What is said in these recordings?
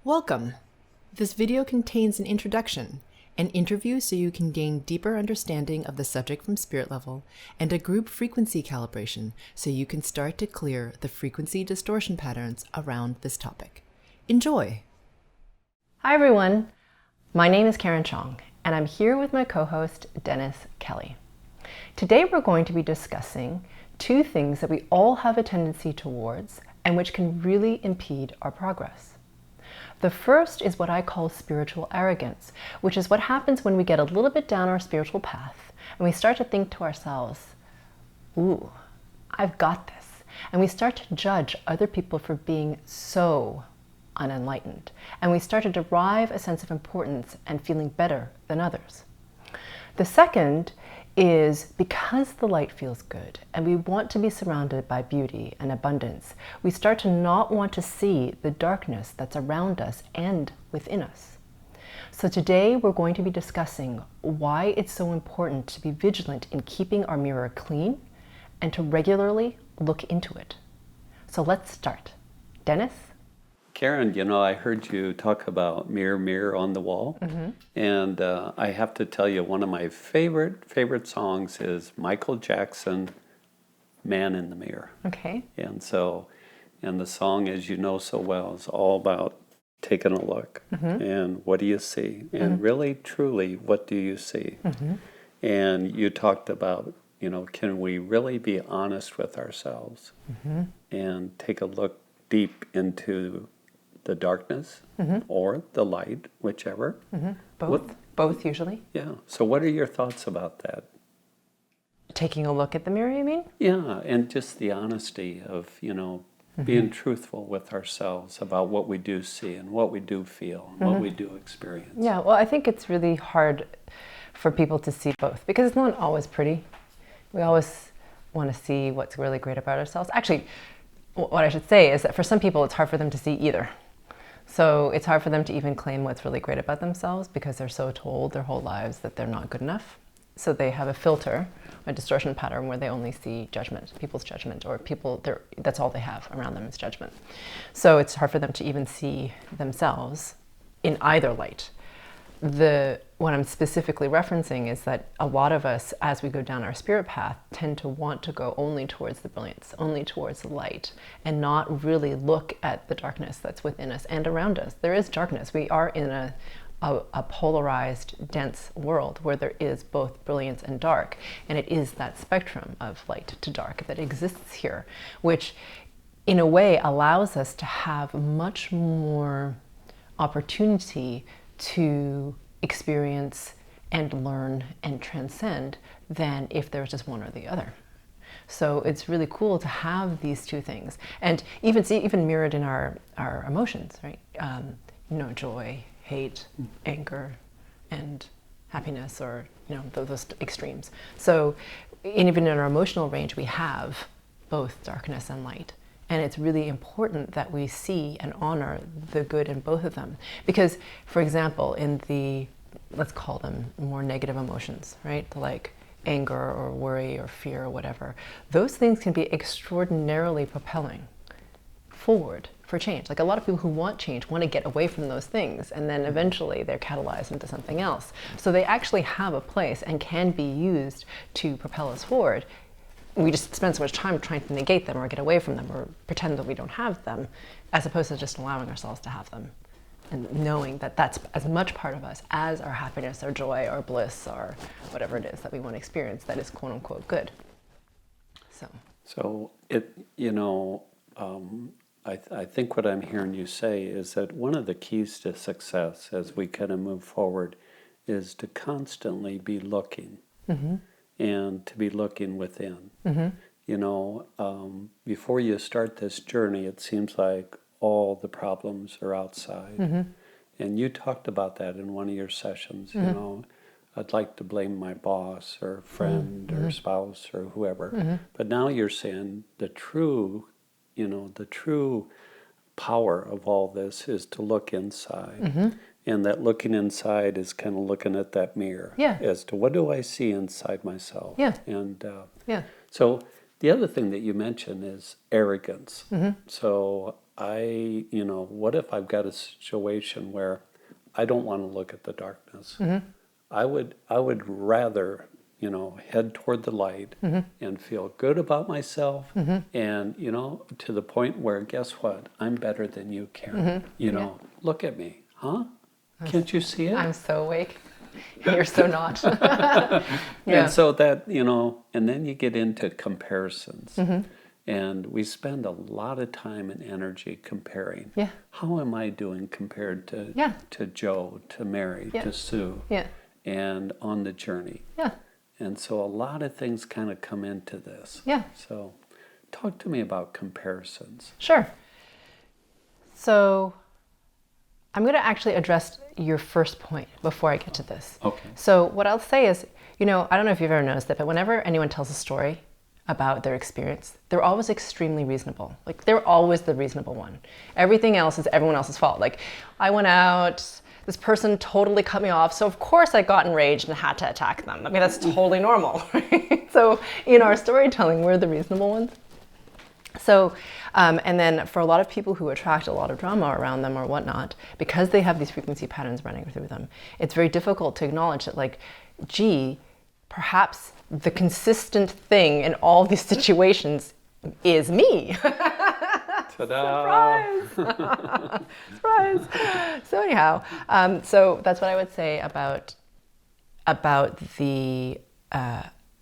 Welcome! This video contains an introduction, an interview so you can gain deeper understanding of the subject from spirit level, and a group frequency calibration so you can start to clear the frequency distortion patterns around this topic. Enjoy! Hi everyone, my name is Karen Cheong, and I'm here with my co-host Dennis Kelly. Today we're going to be discussing two things that we all have a tendency towards and which can really impede our progress. The first is what I call spiritual arrogance, which is what happens when we get a little bit down our spiritual path and we start to think to ourselves, ooh, I've got this. And we start to judge other people for being so unenlightened. And we start to derive a sense of importance and feeling better than others. The second is because the light feels good and we want to be surrounded by beauty and abundance, we start to not want to see the darkness that's around us and within us. So today we're going to be discussing why it's so important to be vigilant in keeping our mirror clean and to regularly look into it. So let's start. Dennis? Karen, I heard you talk about Mirror, Mirror on the Wall. Mm-hmm. And I have to tell you, one of my favorite songs is Michael Jackson, Man in the Mirror. Okay. And the song, as you know so well, is all about taking a look. Mm-hmm. And what do you see? And mm-hmm. really, truly, what do you see? Mm-hmm. And you talked about, can we really be honest with ourselves mm-hmm. and take a look deep into the darkness mm-hmm. or the light, whichever. Mm-hmm. Both usually. Yeah. So what are your thoughts about that? Taking a look at the mirror, you mean? Yeah, and just the honesty of, mm-hmm. being truthful with ourselves about what we do see and what we do feel and mm-hmm. what we do experience. Yeah, well, I think it's really hard for people to see both because it's not always pretty. We always want to see what's really great about ourselves. Actually, what I should say is that for some people, it's hard for them to see either. So it's hard for them to even claim what's really great about themselves because they're so told their whole lives that they're not good enough. So they have a filter, a distortion pattern where they only see judgment, people's judgment, or that's all they have around them is judgment. So it's hard for them to even see themselves in either light. What I'm specifically referencing is that a lot of us, as we go down our spirit path, tend to want to go only towards the brilliance, only towards the light, and not really look at the darkness that's within us and around us. There is darkness. We are in a polarized, dense world where there is both brilliance and dark, and it is that spectrum of light to dark that exists here, which in a way allows us to have much more opportunity to experience and learn and transcend than if there's just one or the other. So it's really cool to have these two things, and even mirrored in our emotions, right? Joy, hate, anger, and happiness, or those extremes. So even in our emotional range, we have both darkness and light. And it's really important that we see and honor the good in both of them. Because, for example, in let's call them more negative emotions, right? Like anger or worry or fear or whatever. Those things can be extraordinarily propelling forward for change. Like a lot of people who want change want to get away from those things, and then eventually they're catalyzed into something else. So they actually have a place and can be used to propel us forward. We just spend so much time trying to negate them or get away from them or pretend that we don't have them, as opposed to just allowing ourselves to have them and knowing that that's as much part of us as our happiness, our joy, our bliss, or whatever it is that we want to experience that is quote unquote good. So I think what I'm hearing you say is that one of the keys to success as we kind of move forward is to constantly be looking. Mm-hmm. And to be looking within. Mm-hmm. Before you start this journey, it seems like all the problems are outside. Mm-hmm. And you talked about that in one of your sessions. Mm-hmm. I'd like to blame my boss or friend mm-hmm. or spouse or whoever. Mm-hmm. But now you're saying the true power of all this is to look inside. Mm-hmm. And that looking inside is kind of looking at that mirror as to what do I see inside myself. Yeah. And so the other thing that you mentioned is arrogance. Mm-hmm. So what if I've got a situation where I don't want to look at the darkness? I would rather, head toward the light and feel good about myself, and, to the point where, guess what? I'm better than you, Karen. Look at me, huh? Can't you see it? I'm so awake. You're so not. And so that, and then you get into comparisons. And we spend a lot of time and energy comparing. Yeah. How am I doing compared to Joe, to Mary, to Sue, and on the journey? Yeah. And so a lot of things kind of come into this. Yeah. So talk to me about comparisons. Sure. So I'm going to actually address your first point before I get to this. Okay. So what I'll say is, I don't know if you've ever noticed it, but whenever anyone tells a story about their experience, they're always extremely reasonable. Like, they're always the reasonable one. Everything else is everyone else's fault. Like, I went out, this person totally cut me off, so of course I got enraged and had to attack them. I mean, that's totally normal, right? So in our storytelling, we're the reasonable ones. So, and then for a lot of people who attract a lot of drama around them or whatnot, because they have these frequency patterns running through them, it's very difficult to acknowledge that, like, gee, perhaps the consistent thing in all these situations is me. Ta-da! Surprise! Surprise! So anyhow, so that's what I would say about the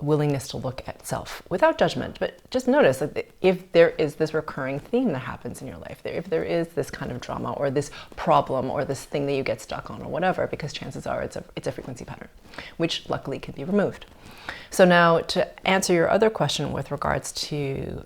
willingness to look at self without judgment, but just notice that if there is this recurring theme that happens in your life, if there is this kind of drama or this problem or this thing that you get stuck on or whatever, because chances are it's a frequency pattern, which luckily can be removed. So now to answer your other question with regards to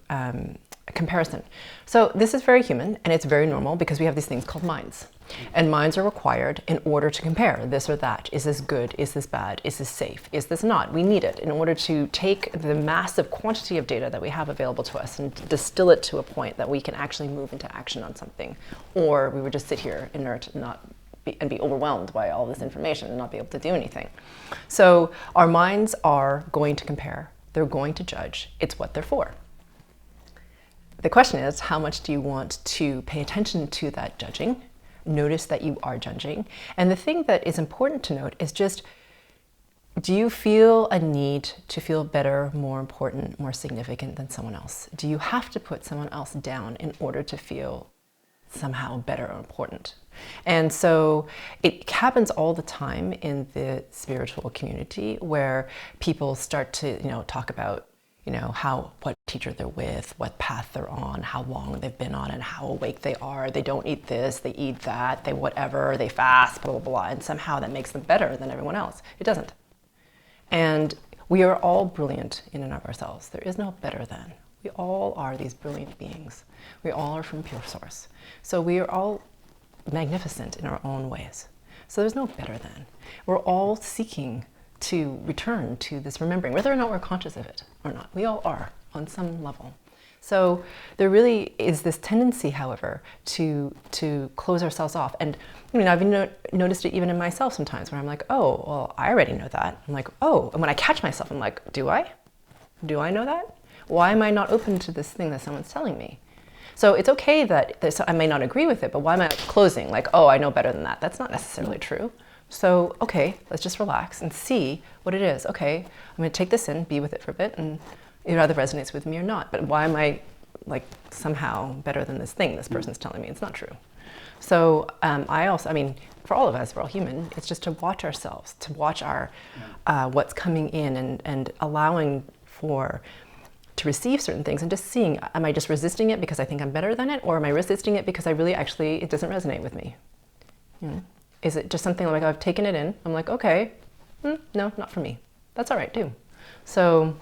comparison. So this is very human and it's very normal because we have these things called minds. And minds are required in order to compare this or that. Is this good? Is this bad? Is this safe? Is this not? We need it in order to take the massive quantity of data that we have available to us and distill it to a point that we can actually move into action on something. Or we would just sit here inert and be overwhelmed by all this information and not be able to do anything. So our minds are going to compare. They're going to judge. It's what they're for. The question is, how much do you want to pay attention to that judging? Notice that you are judging. And the thing that is important to note is just, do you feel a need to feel better, more important, more significant than someone else? Do you have to put someone else down in order to feel somehow better or important? And so it happens all the time in the spiritual community where people start to, talk about what teacher they're with, what path they're on, how long they've been on, and how awake they are. They don't eat this, they eat that, they whatever, they fast, blah, blah, blah, and somehow that makes them better than everyone else. It doesn't. And we are all brilliant in and of ourselves. There is no better than. We all are these brilliant beings. We all are from pure source. So we are all magnificent in our own ways. So there's no better than. We're all seeking to return to this remembering, whether or not we're conscious of it or not. We all are on some level. So there really is this tendency, however, to close ourselves off. And I've noticed it even in myself sometimes where I'm like, oh, well, I already know that. I'm like, oh, and when I catch myself, I'm like, do I? Do I know that? Why am I not open to this thing that someone's telling me? So it's okay that I may not agree with it, but why am I closing? Like, oh, I know better than that. That's not necessarily true. So, okay, let's just relax and see what it is. Okay, I'm going to take this in, be with it for a bit, and it either resonates with me or not. But why am I somehow better than this thing this person's telling me? It's not true. So for all of us, we're all human. It's just to watch ourselves, to watch our what's coming in and allowing to receive certain things and just seeing, am I just resisting it because I think I'm better than it? Or am I resisting it because it doesn't resonate with me? Is it just something like I've taken it in? I'm like, okay, no, not for me. That's all right too. So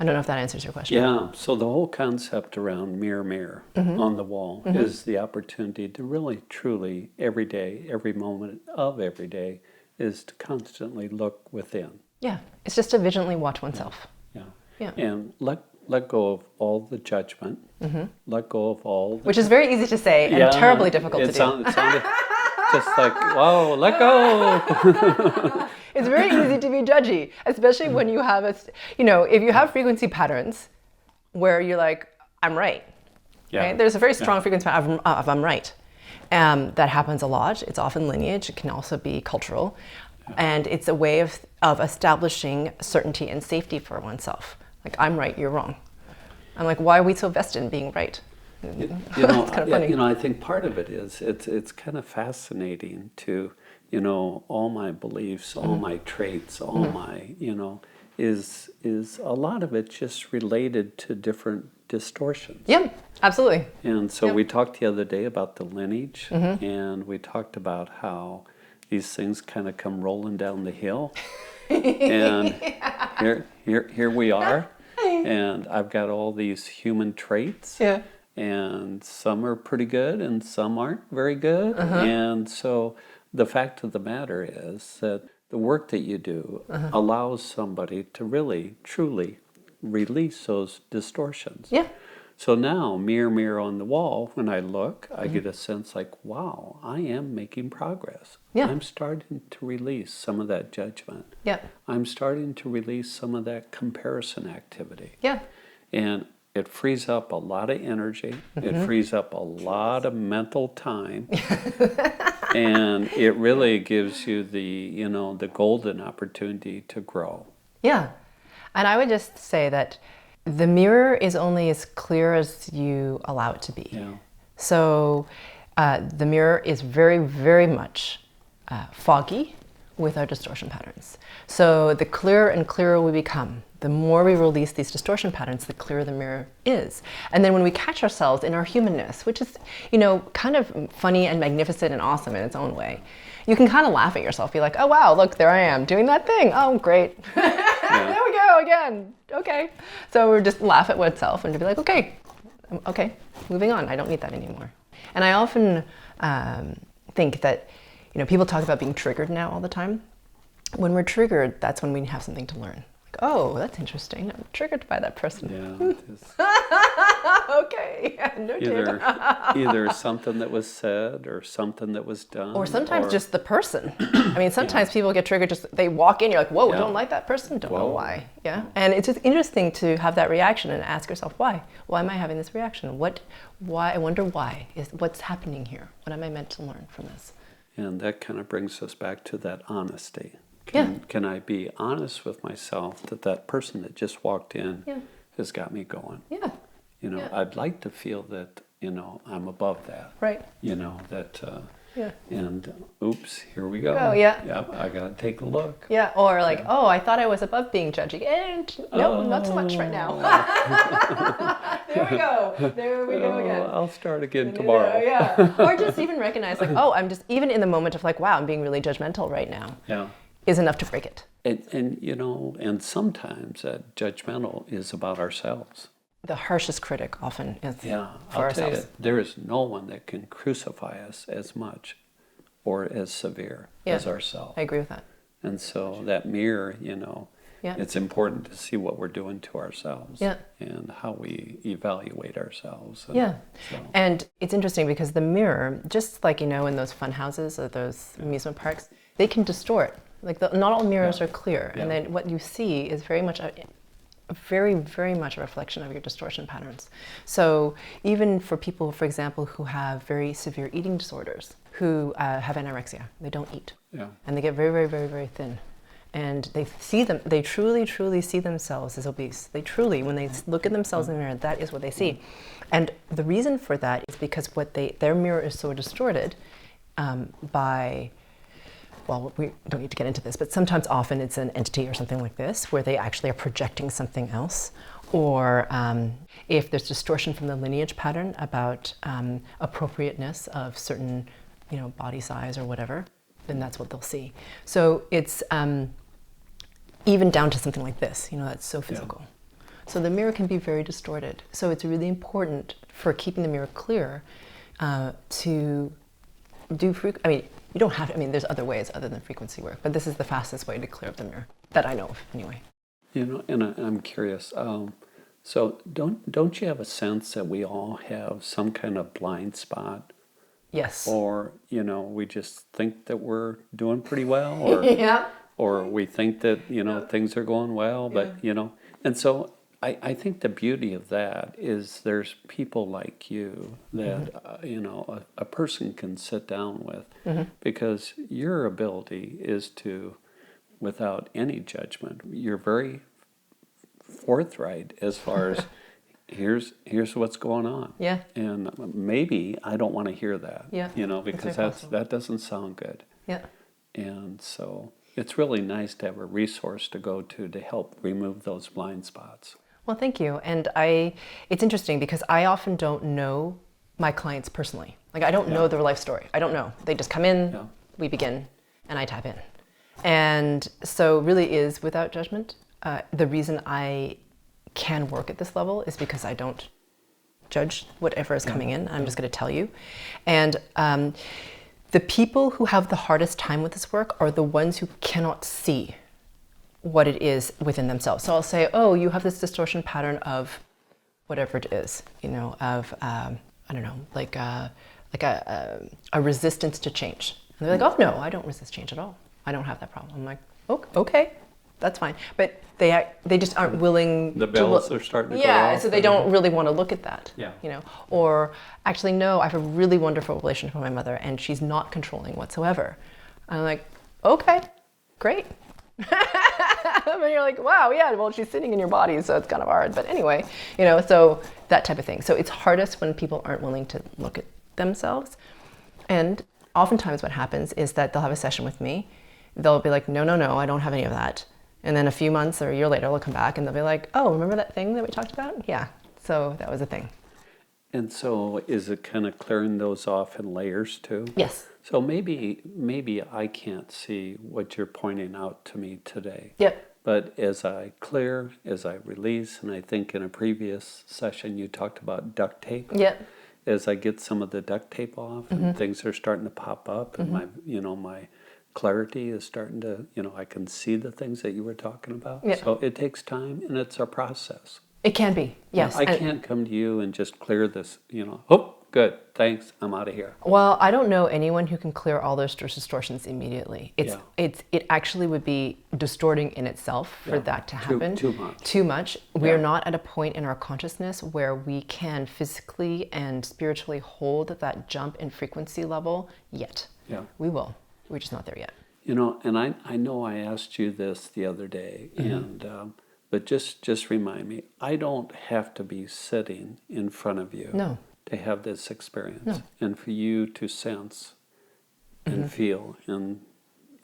I don't know if that answers your question. Yeah, so the whole concept around mirror on the wall is the opportunity to really, truly, every day, every moment of every day, is to constantly look within. Yeah, it's just to vigilantly watch oneself. Yeah. And let go of all the judgment. Let go of all the... Which is very easy to say and terribly difficult to do. It sounded just like, whoa, let go. It's very easy to be judgy, especially when you have if you have frequency patterns where you're like, I'm right. right? There's a very strong frequency of I'm right. That happens a lot. It's often lineage. It can also be cultural. And it's a way of establishing certainty and safety for oneself. Like, I'm right, you're wrong. I'm like, why are we so vested in being right? You know, it's kind of funny. you know, I think part of it is it's kind of fascinating to, you know, all my beliefs, all my traits, all my, you know, is a lot of it just related to different distortions. Yeah, absolutely. And so we talked the other day about the lineage, and we talked about how these things kind of come rolling down the hill, and here we are, and I've got all these human traits, and some are pretty good, and some aren't very good, and so the fact of the matter is that the work that you do allows somebody to really, truly release those distortions. Yeah. So now, mirror on the wall, when I look, I get a sense like, wow, I am making progress. Yeah. I'm starting to release some of that judgment. Yeah. I'm starting to release some of that comparison activity. Yeah. And it frees up a lot of energy. It frees up a lot of mental time. And it really gives you the, you know, the golden opportunity to grow. Yeah. And I would just say that the mirror is only as clear as you allow it to be. Yeah. So the mirror is very, very much foggy with our distortion patterns. So the clearer and clearer we become, the more we release these distortion patterns, the clearer the mirror is. And then when we catch ourselves in our humanness, which is, you know, kind of funny and magnificent and awesome in its own way, you can kind of laugh at yourself, be like, oh wow, look, there I am doing that thing. Oh, great. There we go again. Okay. So we're just laugh at oneself and to be like, okay, moving on. I don't need that anymore. And I often think that, you know, people talk about being triggered now all the time. When we're triggered, that's when we have something to learn. Like, oh, that's interesting. I'm triggered by that person. Yeah. It is. Okay. Noted. Either something that was said or something that was done. Or sometimes just the person. I mean, sometimes people get triggered, just they walk in, you're like, whoa, don't like that person? Don't know why. Yeah. And it's just interesting to have that reaction and ask yourself, why? Why am I having this reaction? Why? I wonder why. What's happening here? What am I meant to learn from this? And that kind of brings us back to that honesty. Yeah. Can I be honest with myself that that person that just walked in has got me going? Yeah. You know, I'd like to feel that, you know, I'm above that. Right. You know, that, and oops, here we go. Oh, yeah. Yep, I got to take a look. Yeah, or like, oh, I thought I was above being judgy. And no, not so much right now. There we go. There we go again. I'll start again tomorrow. Yeah. Or just even recognize like, oh, I'm just, even in the moment of like, wow, I'm being really judgmental right now. Yeah. Is enough to break it. And you know, and sometimes that judgmental is about ourselves. The harshest critic often is for I'll ourselves. tell you, there is no one that can crucify us as much or as severe as ourselves. I agree with that. And so that mirror, you know, it's important to see what we're doing to ourselves and how we evaluate ourselves. And and it's interesting because the mirror, just like, you know, in those fun houses or those amusement parks, they can distort. Like not all mirrors are clear, and then what you see is very much very, very much a reflection of your distortion patterns. So even for people, for example, who have very severe eating disorders, who have anorexia, they don't eat, and they get very, very, very, very thin, and they truly, truly see themselves as obese. They truly, when they look at themselves in the mirror, that is what they see, and the reason for that is because their mirror is so distorted by. Well, we don't need to get into this, but sometimes often it's an entity or something like this where they actually are projecting something else. Or if there's distortion from the lineage pattern about appropriateness of certain, you know, body size or whatever, then that's what they'll see. So it's even down to something like this, you know, that's so physical. So the mirror can be very distorted. So it's really important for keeping the mirror clear to do, you don't have to, there's other ways other than frequency work, but this is the fastest way to clear up the mirror that I know of anyway. You know, and I'm curious, so don't you have a sense that we all have some kind of blind spot? Yes. Or, you know, we just think that we're doing pretty well, or or we think that, you know, things are going well, but, you know, and so I think the beauty of that is there's people like you that, a person can sit down with, because your ability is to, without any judgment, you're very forthright as far as here's what's going on. Yeah. And maybe I don't want to hear that. Yeah. Because that doesn't sound good. Yeah. And so it's really nice to have a resource to go to help remove those blind spots. Well, thank you. And it's interesting because I often don't know my clients personally. Like, I don't know their life story. I don't know. They just come in, we begin, and I tap in. And so really is without judgment. The reason I can work at this level is because I don't judge whatever is coming in. I'm just going to tell you. And the people who have the hardest time with this work are the ones who cannot see what it is within themselves. So I'll say, oh, you have this distortion pattern of whatever it is, of, I don't know, like a resistance to change. And they're like, oh, no, I don't resist change at all. I don't have that problem. I'm like, okay, that's fine. But they just aren't willing the bells are starting to go off. Yeah, so they don't really want to look at that. Yeah. Or actually, no, I have a really wonderful relationship with my mother and she's not controlling whatsoever. And I'm like, okay, great. And you're like, wow, yeah, well, she's sitting in your body, so it's kind of hard. But anyway, so that type of thing. So it's hardest when people aren't willing to look at themselves. And oftentimes what happens is that they'll have a session with me. They'll be like, no, I don't have any of that. And then a few months or a year later, they'll come back and they'll be like, oh, remember that thing that we talked about? Yeah, so that was a thing. And so is it kind of clearing those off in layers too? Yes. So maybe I can't see what you're pointing out to me today. Yep. But as I clear, as I release, and I think in a previous session you talked about duct tape. Yep. As I get some of the duct tape off and things are starting to pop up and my clarity is starting to, I can see the things that you were talking about. Yeah. So it takes time and it's a process. It can be, yes. I can't come to you and just clear this, oh, good, thanks, I'm out of here. Well, I don't know anyone who can clear all those distortions immediately. It actually would be distorting in itself for that to happen. Too much. We're not at a point in our consciousness where we can physically and spiritually hold that jump in frequency level yet. Yeah. We will. We're just not there yet. And I know I asked you this the other day, but just remind me, I don't have to be sitting in front of you to have this experience, and for you to sense and feel and,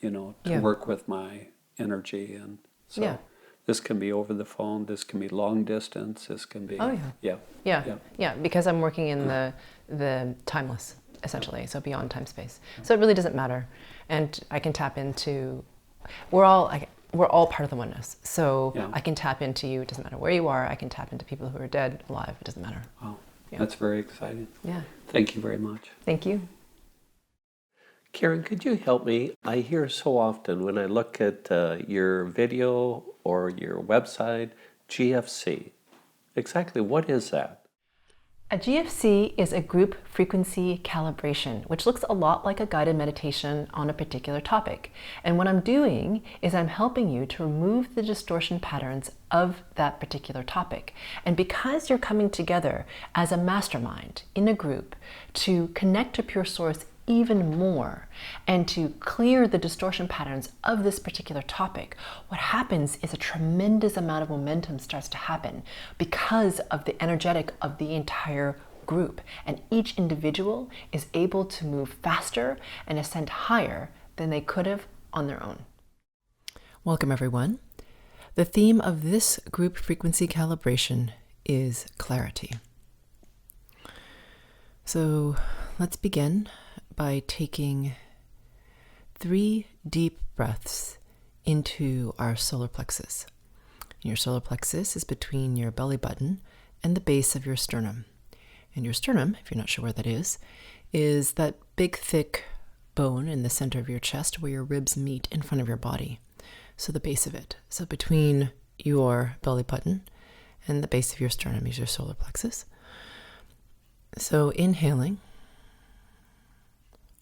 to work with my energy. And so this can be over the phone, this can be long distance, this can be... Oh, yeah, because I'm working in the timeless, essentially, so beyond time space. So it really doesn't matter. And I can tap into, we're all part of the oneness. So I can tap into you, it doesn't matter where you are, I can tap into people who are dead, alive, it doesn't matter. Wow, that's very exciting. Yeah. Thank you very much. Thank you. Karen, could you help me? I hear so often when I look at your video or your website, GFC. Exactly what is that? A GFC is a group frequency calibration, which looks a lot like a guided meditation on a particular topic. And what I'm doing is I'm helping you to remove the distortion patterns of that particular topic. And because you're coming together as a mastermind in a group to connect to pure source even more and to clear the distortion patterns of this particular topic, what happens is a tremendous amount of momentum starts to happen because of the energetic of the entire group, and each individual is able to move faster and ascend higher than they could have on their own. Welcome, everyone. The theme of this group frequency calibration is clarity. So let's begin by taking 3 deep breaths into our solar plexus. Your solar plexus is between your belly button and the base of your sternum. And your sternum, if you're not sure where that is that big, thick bone in the center of your chest where your ribs meet in front of your body. So the base of it. So between your belly button and the base of your sternum is your solar plexus. So inhaling,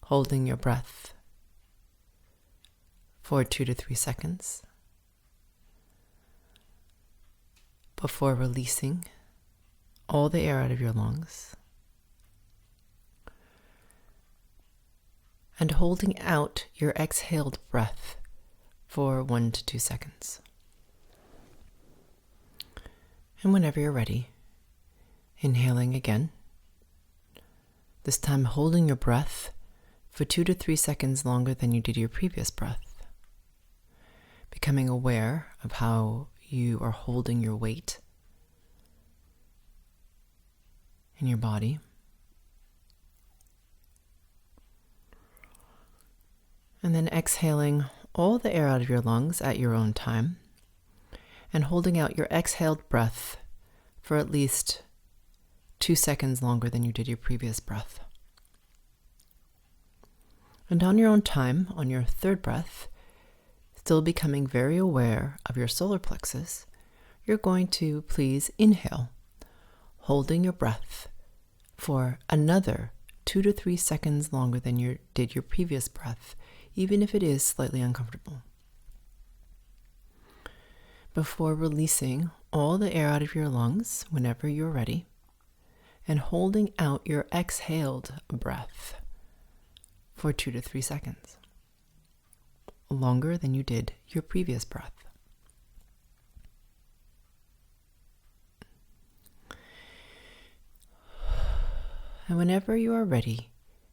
holding your breath for 2 to 3 seconds. before releasing all the air out of your lungs and holding out your exhaled breath for 1 to 2 seconds. And whenever you're ready, inhaling again, this time holding your breath for 2 to 3 seconds longer than you did your previous breath, becoming aware of how you are holding your weight in your body. And then exhaling all the air out of your lungs at your own time and holding out your exhaled breath for at least 2 seconds longer than you did your previous breath. And on your own time, on your third breath, still becoming very aware of your solar plexus, you're going to please inhale, holding your breath for another 2 to 3 seconds longer than you did your previous breath, even if it is slightly uncomfortable, before releasing all the air out of your lungs whenever you're ready, and holding out your exhaled breath for 2 to 3 seconds, longer than you did your previous breath. And whenever you are ready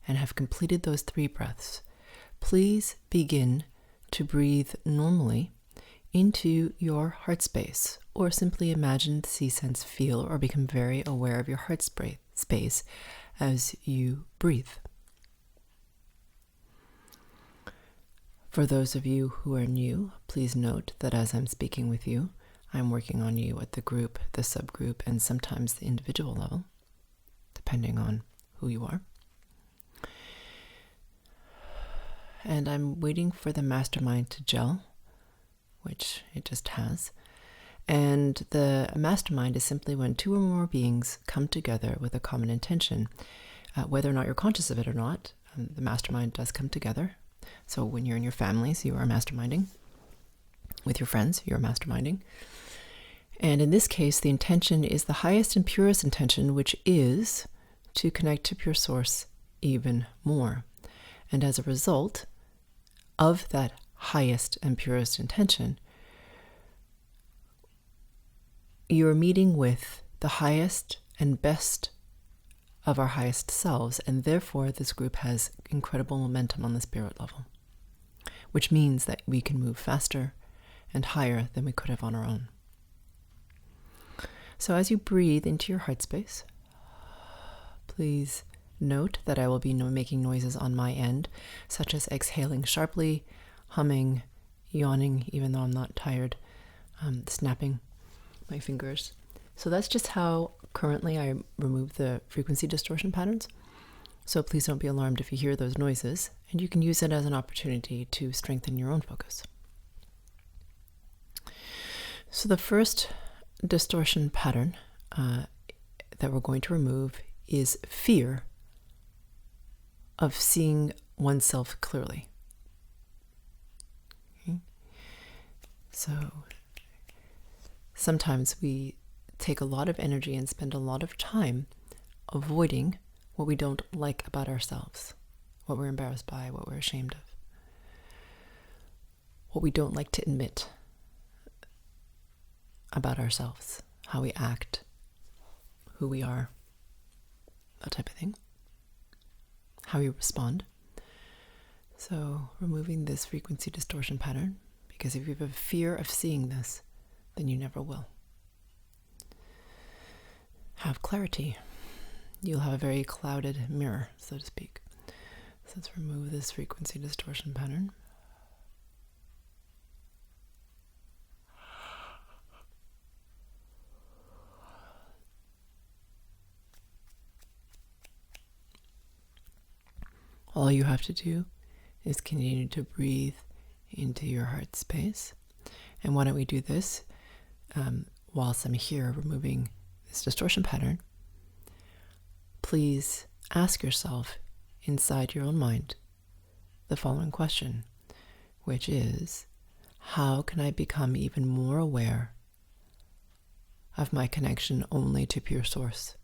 and have completed those 3 breaths, please begin to breathe normally into your heart space, or simply imagine, see, sense, feel, or become very aware of your heart space as you breathe. For those of you who are new, please note that as I'm speaking with you, I'm working on you at the group, the subgroup, and sometimes the individual level, depending on who you are. And I'm waiting for the mastermind to gel, which it just has. And the mastermind is simply when 2 or more beings come together with a common intention. Whether or not you're conscious of it or not, the mastermind does come together. So when you're in your families, you are masterminding. With your friends, you're masterminding. And in this case, the intention is the highest and purest intention, which is to connect to pure source even more. And as a result of that highest and purest intention, you're meeting with the highest and best of our highest selves, and therefore this group has incredible momentum on the spirit level, which means that we can move faster and higher than we could have on our own. So as you breathe into your heart space, please note that I will be making noises on my end, such as exhaling sharply, humming, yawning, even though I'm not tired, snapping my fingers. So that's just how currently I remove the frequency distortion patterns. So please don't be alarmed if you hear those noises, and you can use it as an opportunity to strengthen your own focus. So the first distortion pattern that we're going to remove is fear of seeing oneself clearly. Okay? So sometimes we take a lot of energy and spend a lot of time avoiding what we don't like about ourselves, what we're embarrassed by, what we're ashamed of, what we don't like to admit about ourselves, how we act, who we are, that type of thing, how we respond. So removing this frequency distortion pattern, because if you have a fear of seeing this, then you never will. Have clarity. You'll have a very clouded mirror, so to speak. So let's remove this frequency distortion pattern. All you have to do is continue to breathe into your heart space. And why don't we do this whilst I'm here removing this distortion pattern? Please ask yourself inside your own mind the following question, which is, how can I become even more aware of my connection only to pure source?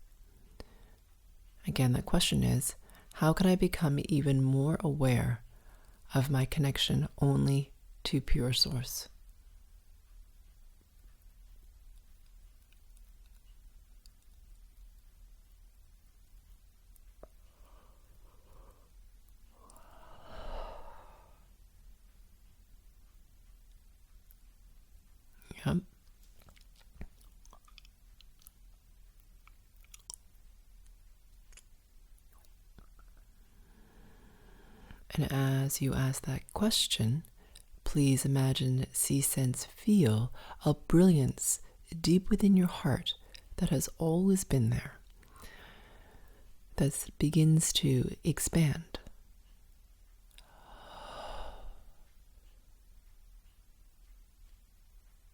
Again, that question is, how can I become even more aware of my connection only to pure source? Yep. And as you ask that question, please imagine, see, sense, feel a brilliance deep within your heart that has always been there, that begins to expand.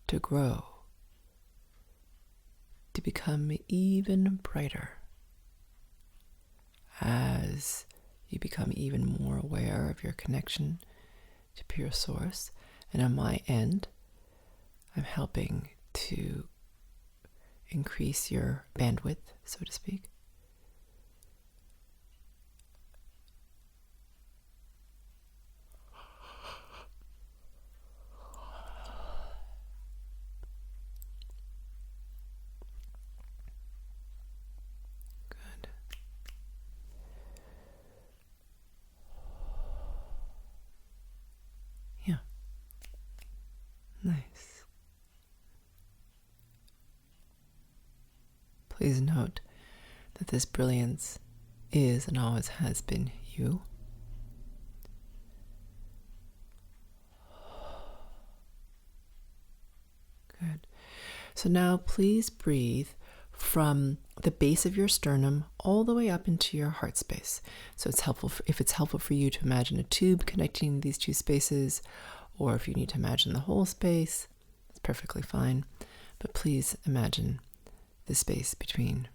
To grow, to become even brighter as you become even more aware of your connection to pure source. And on my end, I'm helping to increase your bandwidth, so to speak. Nice. Please note that this brilliance is and always has been you. Good. So now please breathe from the base of your sternum all the way up into your heart space. So it's helpful if it's helpful for you to imagine a tube connecting these two spaces, or if you need to imagine the whole space, it's perfectly fine. But please imagine the space between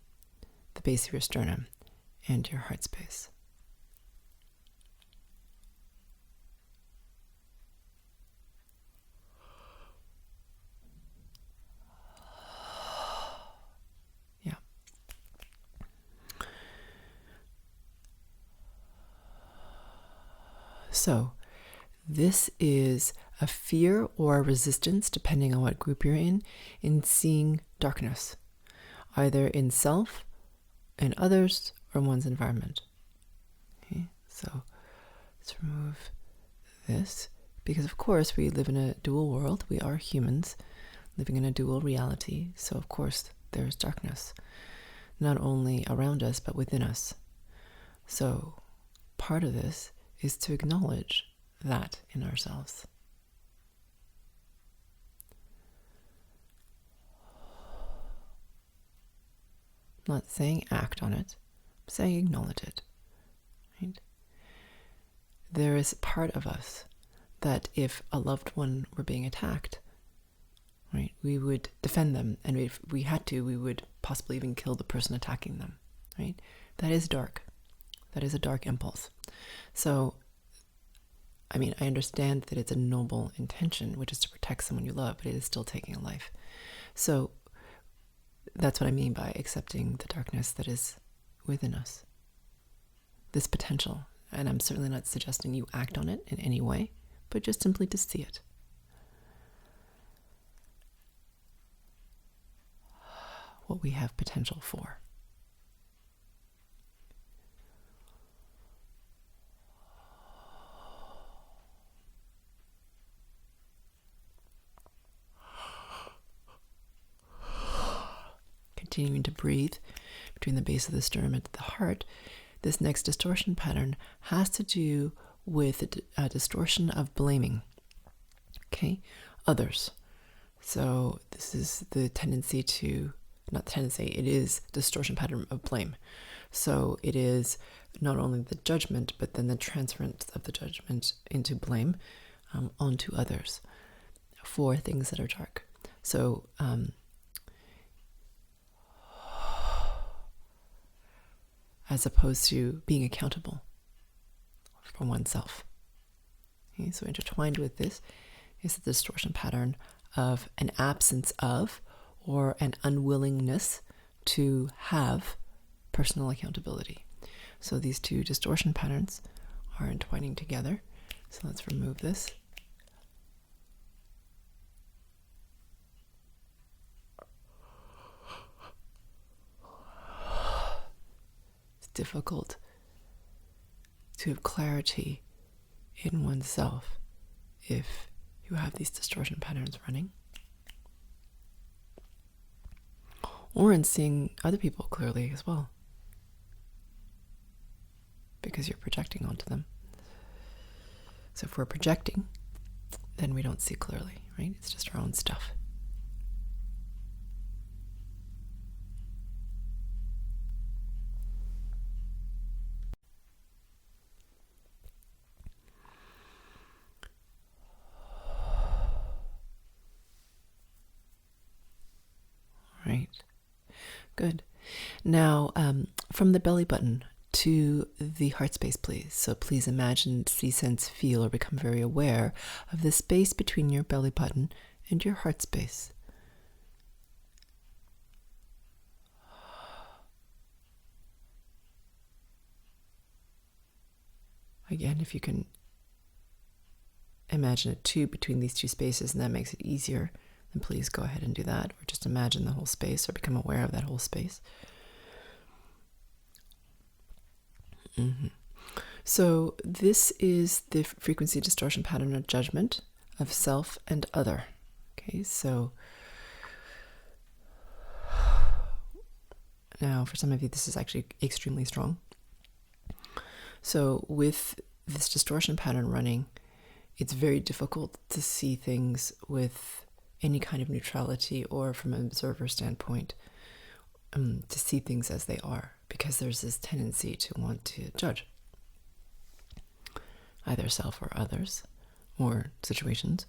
the base of your sternum and your heart space. Yeah. So, this is a fear or a resistance, depending on what group you're in seeing darkness, either in self, in others, or one's environment. Okay, so let's remove this, because of course we live in a dual world. We are humans living in a dual reality. So of course there's darkness, not only around us, but within us. So part of this is to acknowledge that in ourselves. I'm not saying act on it, I'm saying acknowledge it. Right? There is part of us that if a loved one were being attacked, right, we would defend them, and if we had to, we would possibly even kill the person attacking them. Right? That is dark. That is a dark impulse. So I mean, I understand that it's a noble intention, which is to protect someone you love, but it is still taking a life. So that's what I mean by accepting the darkness that is within us. This potential. And I'm certainly not suggesting you act on it in any way, but just simply to see it. What we have potential for. Continuing to breathe between the base of the sternum and the heart, this next distortion pattern has to do with a distortion of blaming. Okay? Others. So this is the tendency to, not tendency, it is distortion pattern of blame. So it is not only the judgment, but then the transference of the judgment into blame onto others for things that are dark. So as opposed to being accountable for oneself. Okay, so intertwined with this is the distortion pattern of an absence of or an unwillingness to have personal accountability. So these two distortion patterns are entwining together. So let's remove this. It's difficult to have clarity in oneself if you have these distortion patterns running, or in seeing other people clearly as well, because you're projecting onto them. So if we're projecting, then we don't see clearly, right? It's just our own stuff. Right. Good. Now, from the belly button to the heart space, please. So please imagine, see, sense, feel, or become very aware of the space between your belly button and your heart space. Again, if you can imagine a tube between these two spaces and that makes it easier, then please go ahead and do that, or just imagine the whole space or become aware of that whole space. So this is the frequency distortion pattern of judgment of self and other. Okay, so now for some of you this is actually extremely strong. So with this distortion pattern running, it's very difficult to see things with any kind of neutrality or from an observer standpoint, to see things as they are, because there's this tendency to want to judge either self or others or situations.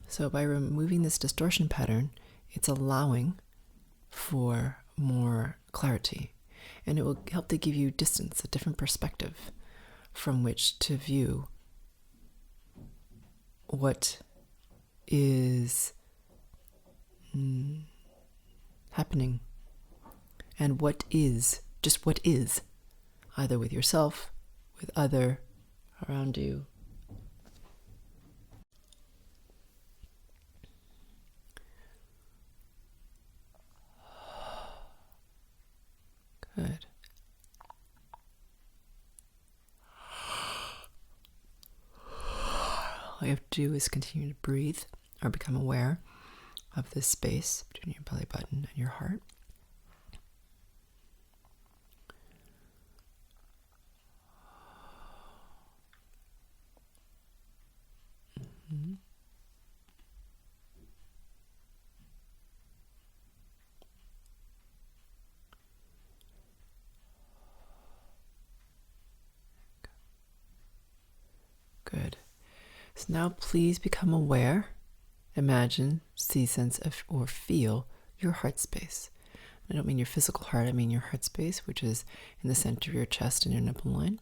So by removing this distortion pattern, it's allowing for more clarity, and it will help to give you distance, a different perspective from which to view what is happening and what is, just what is, either with yourself, with other, around you. Good. All you have to do is continue to breathe or become aware of this space between your belly button and your heart. Good. So now please become aware, imagine, see, sense, or feel your heart space. I don't mean your physical heart, I mean your heart space, which is in the center of your chest and your nipple line.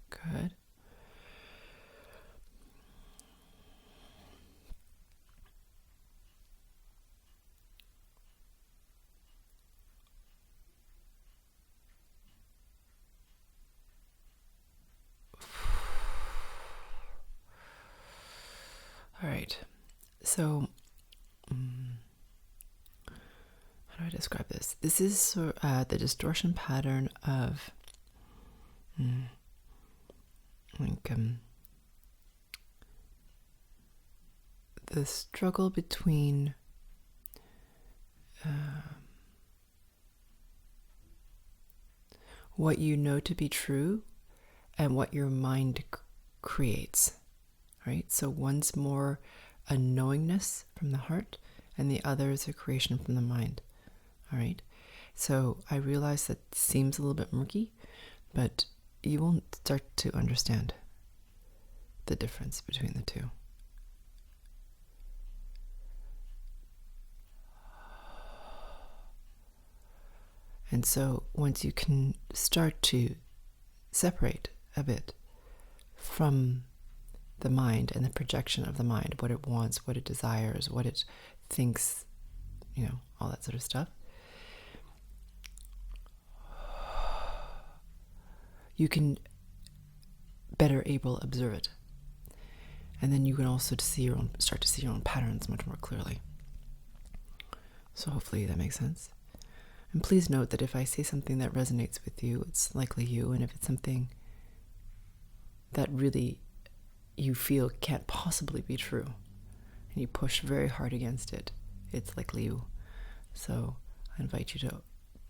Good. All right. So, how do I describe this? This is the distortion pattern of the struggle between what you know to be true and what your mind creates, right? So one's more a knowingness from the heart and the other is a creation from the mind, all right? So I realize that seems a little bit murky, but you will start to understand the difference between the two. And so once you can start to separate a bit from the mind and the projection of the mind, what it wants, what it desires, what it thinks, all that sort of stuff, you can better able observe it. And then you can also start to see your own patterns much more clearly. So hopefully that makes sense. And please note that if I say something that resonates with you, it's likely you. And if it's something that really you feel can't possibly be true, and you push very hard against it, it's likely you. So I invite you to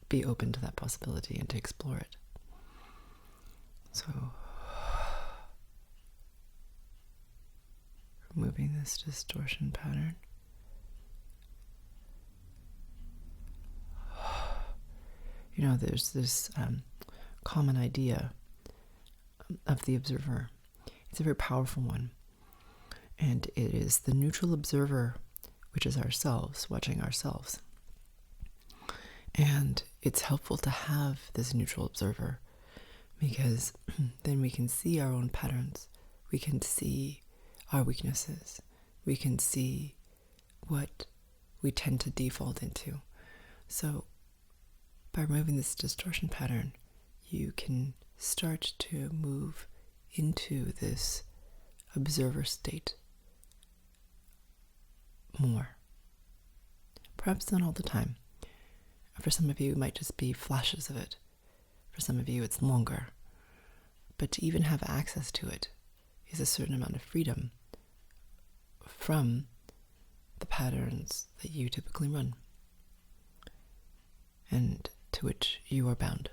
be open to that possibility and to explore it. So removing this distortion pattern. There's this common idea of the observer. It's a very powerful one. And it is the neutral observer, which is ourselves, watching ourselves. And it's helpful to have this neutral observer because then we can see our own patterns. We can see our weaknesses. We can see what we tend to default into. So by removing this distortion pattern, you can start to move into this observer state more. Perhaps not all the time. For some of you, it might just be flashes of it. For some of you, it's longer. But to even have access to it is a certain amount of freedom from the patterns that you typically run and to which you are bound.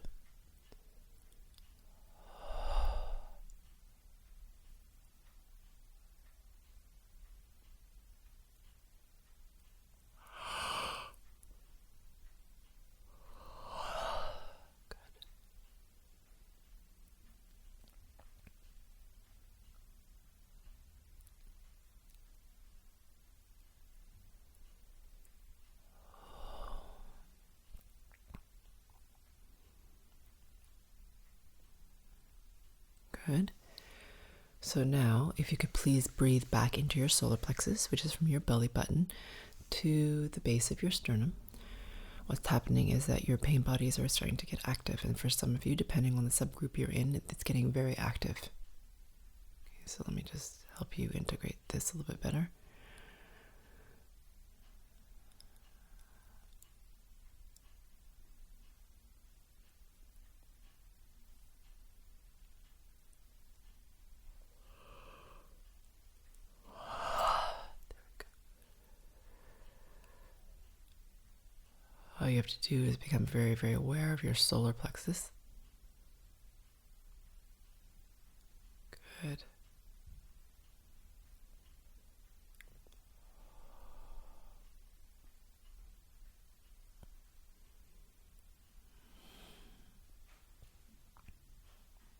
Good. So now, if you could please breathe back into your solar plexus, which is from your belly button to the base of your sternum. What's happening is that your pain bodies are starting to get active. And for some of you, depending on the subgroup you're in, it's getting very active. Okay, so let me just help you integrate this a little bit better. All you have to do is become very, very aware of your solar plexus. Good.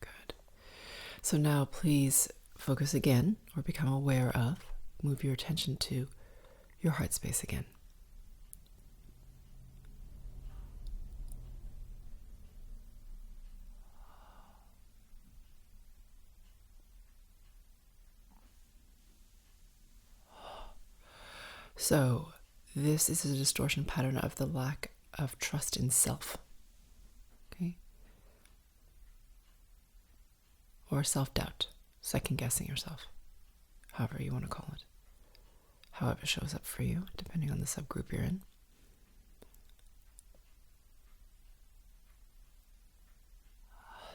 Good. So now please focus again, or become aware of, move your attention to your heart space again. So this is a distortion pattern of the lack of trust in self, okay? Or self-doubt, second-guessing yourself, however you want to call it, however it shows up for you, depending on the subgroup you're in.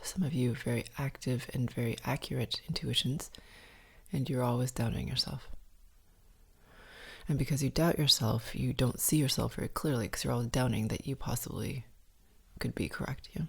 Some of you have very active and very accurate intuitions, and you're always doubting yourself. And because you doubt yourself, you don't see yourself very clearly because you're always doubting that you possibly could be correct. Yeah.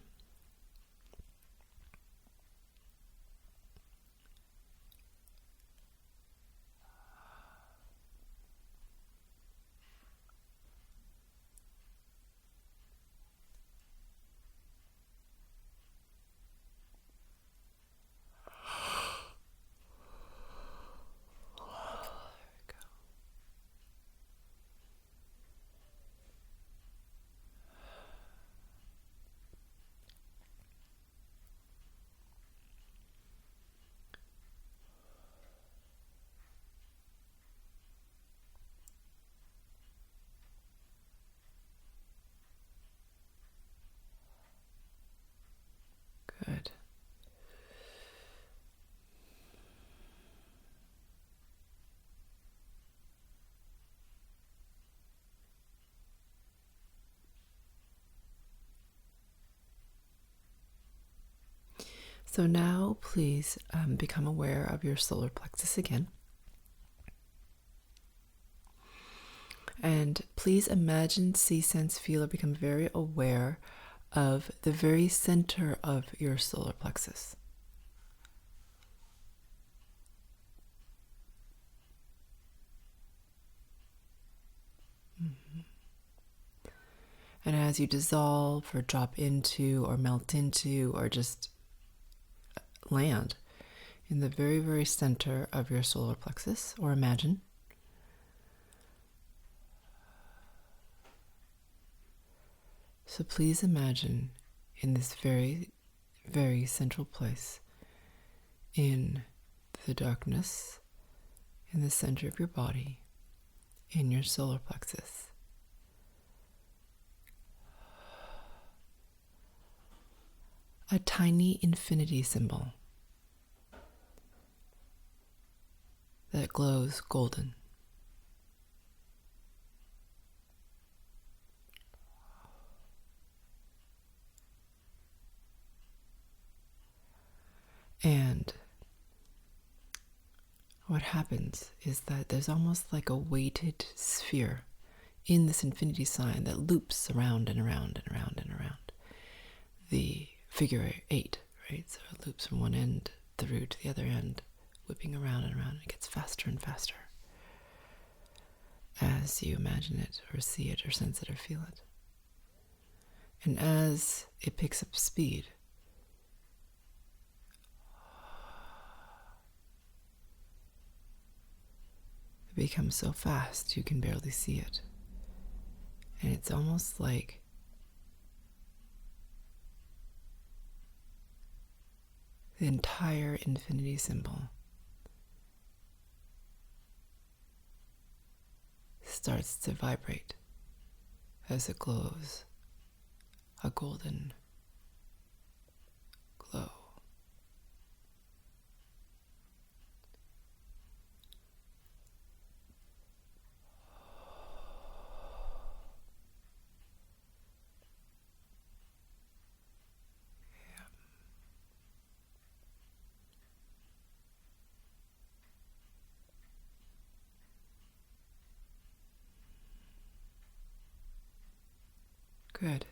So now please become aware of your solar plexus again. And please imagine, see, sense, feel, or become very aware of the very center of your solar plexus. And as you dissolve or drop into or melt into or just land in the very, very center of your solar plexus, or imagine, so please imagine in this very, very central place in the darkness, in the center of your body, in your solar plexus, a tiny infinity symbol that glows golden. And what happens is that there's almost like a weighted sphere in this infinity sign that loops around and around and around and around the figure 8, right? So it loops from one end through to the other end, whipping around and around. It gets faster and faster as you imagine it or see it or sense it or feel it. And as it picks up speed, it becomes so fast you can barely see it. And it's almost like the entire infinity symbol starts to vibrate as it glows a golden glow. Good.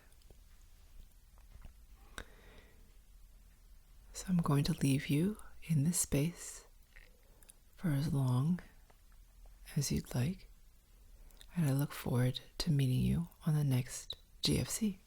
So I'm going to leave you in this space for as long as you'd like, and I look forward to meeting you on the next GFC.